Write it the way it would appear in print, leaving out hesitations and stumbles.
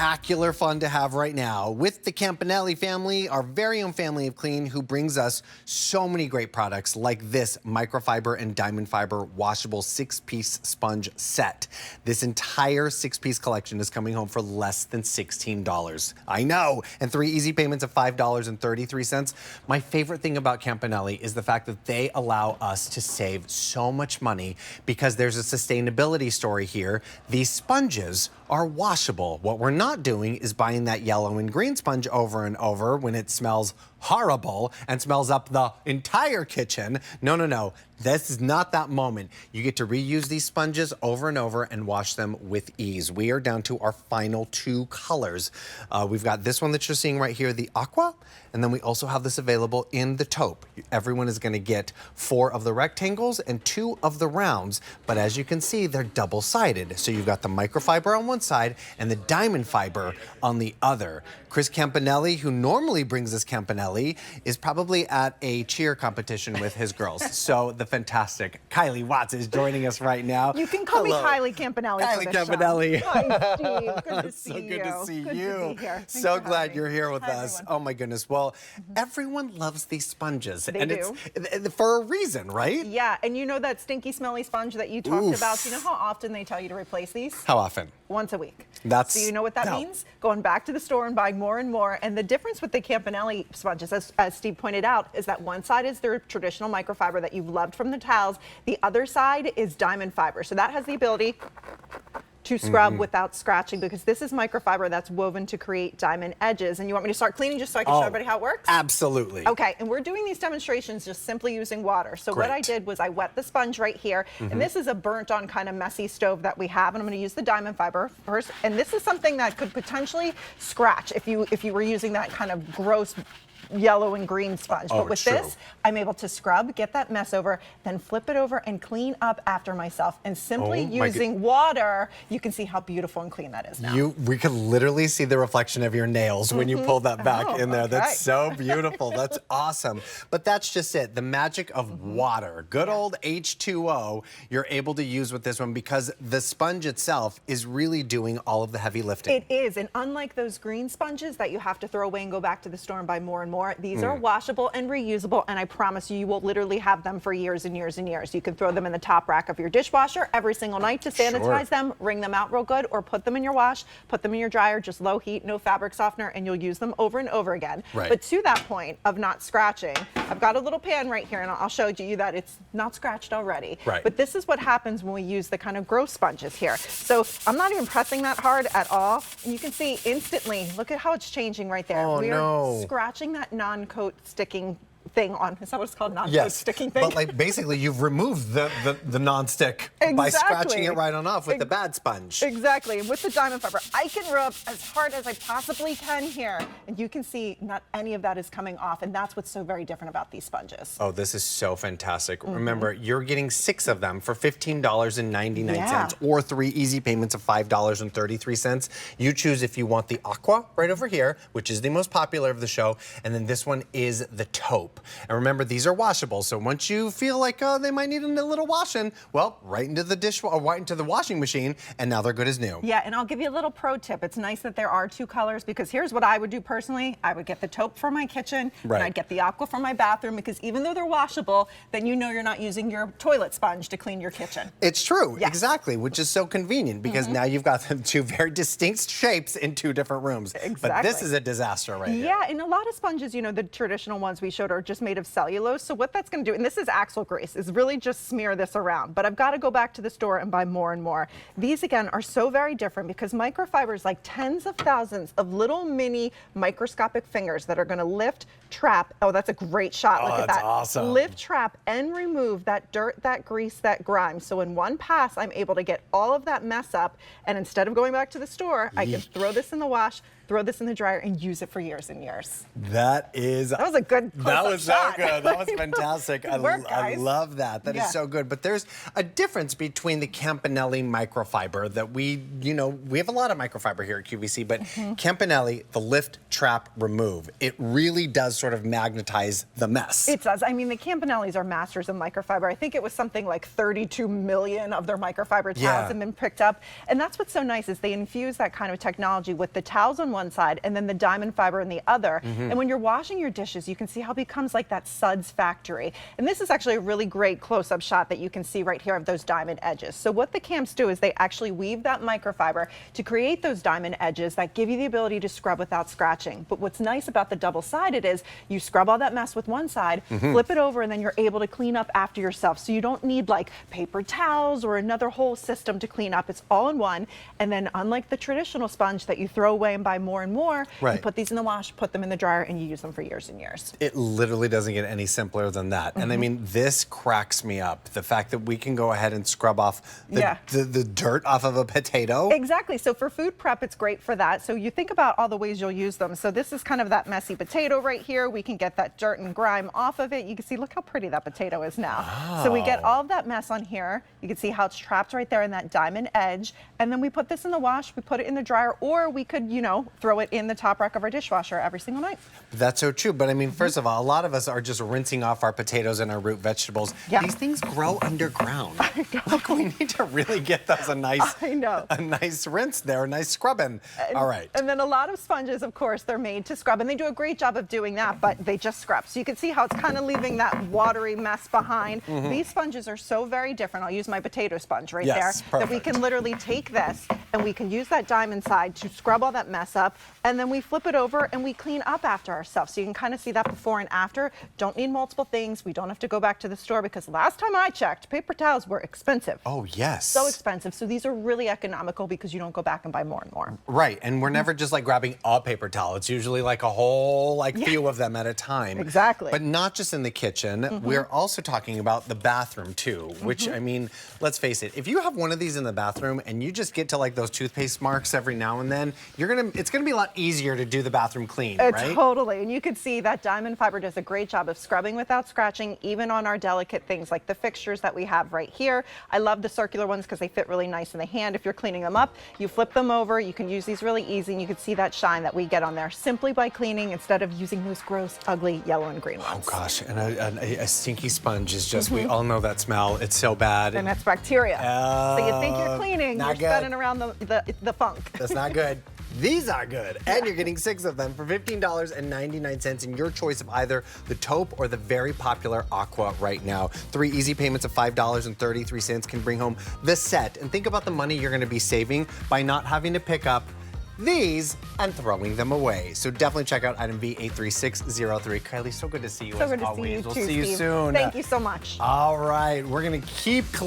spectacular fun to have right now with the Campanelli family, our very own family of clean, who brings us so many great products like this Microfiber and Diamondfiber Washable 6-piece sponge set. This entire 6-piece collection is coming home for less than $16. I know, and 3 easy payments of $5.33. My favorite thing about Campanelli is the fact that they allow us to save so much money because there's a sustainability story here. These sponges are washable. What we're not doing is buying that yellow and green sponge over and over when it smells horrible and smells up the entire kitchen. No, no, no. This is not that moment. You get to reuse these sponges over and over and wash them with ease. We are down to our final 2 colors. We've got this one that you're seeing right here, the aqua, and then we also have this available in the taupe. Everyone is going to get 4 of the rectangles and 2 of the rounds, but as you can see, they're double-sided. So you've got the microfiber on one side and the diamond fiber on the other. Chris Campanelli, who normally brings us Campanelli, is probably at a cheer competition with his girls. So the fantastic Kylie Watts is joining us right now. You can call me Kylie Campanelli. Kylie Campanelli. Hi, Steve. Good to see so you. good to see good you. To be here. So glad you're here with Hi, us. everyone. Oh my goodness. Well, everyone loves these sponges. They and do. It's for a reason, right? Yeah, and you know that stinky, smelly sponge that you talked about? Do you know how often they tell you to replace these? How often? Once a week. That's, so you know what that means? Going back to the store and buying more and more. And the difference with the Campanelli sponges, as Steve pointed out, is that one side is their traditional microfiber that you've loved from the towels. The other side is diamond fiber. So that has the ability to scrub without scratching, because this is microfiber that's woven to create diamond edges. And you want me to start cleaning just so I can show everybody how it works? Absolutely. Okay, and we're doing these demonstrations just simply using water. So what I did was I wet the sponge right here, and this is a burnt on kind of messy stove that we have, and I'm going to use the diamond fiber first. And this is something that could potentially scratch if you were using that kind of gross yellow and green sponge. But with this, I'm able to scrub, get that mess over, then flip it over and clean up after myself. And simply using water, you can see how beautiful and clean that is now. We could literally see the reflection of your nails when you pull that back in there. That's so beautiful. That's awesome. But that's just it. The magic of water. Good old H2O you're able to use with this one because the sponge itself is really doing all of the heavy lifting. It is. And unlike those green sponges that you have to throw away and go back to the store and buy more and more, these are washable and reusable, and I promise you, you will literally have them for years and years and years. You can throw them in the top rack of your dishwasher every single night to sanitize them, wring them out real good, or put them in your wash, put them in your dryer, just low heat, no fabric softener, and you'll use them over and over again. But to that point of not scratching, I've got a little pan right here, and I'll show you that it's not scratched already. But this is what happens when we use the kind of gross sponges here. So I'm not even pressing that hard at all, and you can see instantly, look at how it's changing right there. We're scratching that non-coat sticking thing on. Is that what it's called? Non-coat sticking thing? But like basically you've removed the non-stick by scratching it right on off with the bad sponge. Exactly. And with the diamond fiber, I can rub as hard as I possibly can here. And you can see not any of that is coming off. And that's what's so very different about these sponges. Oh, this is so fantastic. Remember, you're getting 6 of them for $15.99 or 3 easy payments of $5.33. You choose if you want the aqua right over here, which is the most popular of the show. And then this one is the taupe. And remember, these are washable, so once you feel like they might need a little washing, well, right into the right into the washing machine, and now they're good as new. Yeah, and I'll give you a little pro tip. It's nice that there are 2 colors, because here's what I would do personally. I would get the taupe for my kitchen, and I'd get the aqua for my bathroom, because even though they're washable, then you know you're not using your toilet sponge to clean your kitchen. It's true, exactly, which is so convenient, because now you've got 2 very distinct shapes in 2 different rooms. But this is a disaster right here. Yeah, and a lot of sponges, you know, the traditional ones we showed are just made of cellulose. So what that's going to do, and this is axle grease, is really just smear this around. But I've got to go back to the store and buy more and more. These, again, are so very different because microfiber is like tens of thousands of little mini microscopic fingers that are going to lift, trap. Oh, that's a great shot. Look at that. That's awesome. Lift, trap, and remove that dirt, that grease, that grime. So in one pass, I'm able to get all of that mess up. And instead of going back to the store, I can throw this in the wash, throw this in the dryer, and use it for years and years. That was a good That was shot. So good. That was fantastic. Good work, I guys. love that. That is so good. But there's a difference between the Campanelli microfiber that we have a lot of microfiber here at QVC, but Campanelli, the lift, trap, remove, it really does sort of magnetize the mess. It does. I mean, the Campanellis are masters in microfiber. I think it was something like 32 million of their microfiber towels have been picked up. And that's what's so nice is they infuse that kind of technology with the towels on one side and then the diamond fiber on the other. And when you're washing your dishes, you can see how it becomes like that suds factory. And this is actually a really great close-up shot that you can see right here of those diamond edges. So what the camps do is they actually weave that microfiber to create those diamond edges that give you the ability to scrub without scratching. But what's nice about the double-sided is you scrub all that mess with one side, flip it over, and then you're able to clean up after yourself. So you don't need like paper towels or another whole system to clean up. It's all in one. And then unlike the traditional sponge that you throw away and buy more and more, you put these in the wash, put them in the dryer, and you use them for years and years. It literally doesn't get any simpler than that. And I mean, this cracks me up. The fact that we can go ahead and scrub off the dirt off of a potato. Exactly. So for food prep, it's great for that. So you think about all the ways you'll use them. So this is kind of that messy potato right here. We can get that dirt and grime off of it. You can see, look how pretty that potato is now. So we get all of that mess on here. You can see how it's trapped right there in that diamond edge. And then we put this in the wash, we put it in the dryer, or we could, throw it in the top rack of our dishwasher every single night. That's so true. But I mean, first of all, a lot of us are just rinsing off our potatoes and our root vegetables. These things grow underground. Look, we need to really get those a nice rinse there, a nice scrubbing. All right. And then a lot of sponges, of course, they're made to scrub, and they do a great job of doing that, but they just scrub. So you can see how it's kind of leaving that watery mess behind. These sponges are so very different. I'll use my potato sponge right there. That we can literally take this and we can use that diamond side to scrub all that mess up, and then we flip it over and we clean up after ourselves. So you can kind of see that before and after. Don't need multiple things. We don't have to go back to the store because last time I checked, paper towels were expensive. Oh, yes. So expensive. So these are really economical because you don't go back and buy more and more. Right. And we're never just like grabbing a paper towel. It's usually like a whole few of them at a time. Exactly. But not just in the kitchen. We're also talking about the bathroom too, which I mean, let's face it, if you have one of these in the bathroom and you just get to like those toothpaste marks every now and then, it's gonna be a lot easier to do the bathroom clean, right? Totally. And you can see that diamond fiber does a great job of scrubbing without scratching, even on our delicate things like the fixtures that we have right here. I love the circular ones because they fit really nice in the hand. If you're cleaning them up, you flip them over. You can use these really easy, and you can see that shine that we get on there simply by cleaning instead of using those gross, ugly yellow and green ones. Oh gosh, and a stinky sponge is just, we all know that smell. It's so bad. And that's bacteria. So you think you're cleaning, you're spinning around the funk. That's not good. These are good. And you're getting 6 of them for $15.99 in your choice of either the taupe or the very popular aqua right now. 3 easy payments of $5.33 can bring home the set. And think about the money you're going to be saving by not having to pick up these and throwing them away. So definitely check out item V83603. Kylie, so good to see you as always. So good to see you too, We'll see you Steve. soon. Thank you so much. All right, we're going to keep cleaning.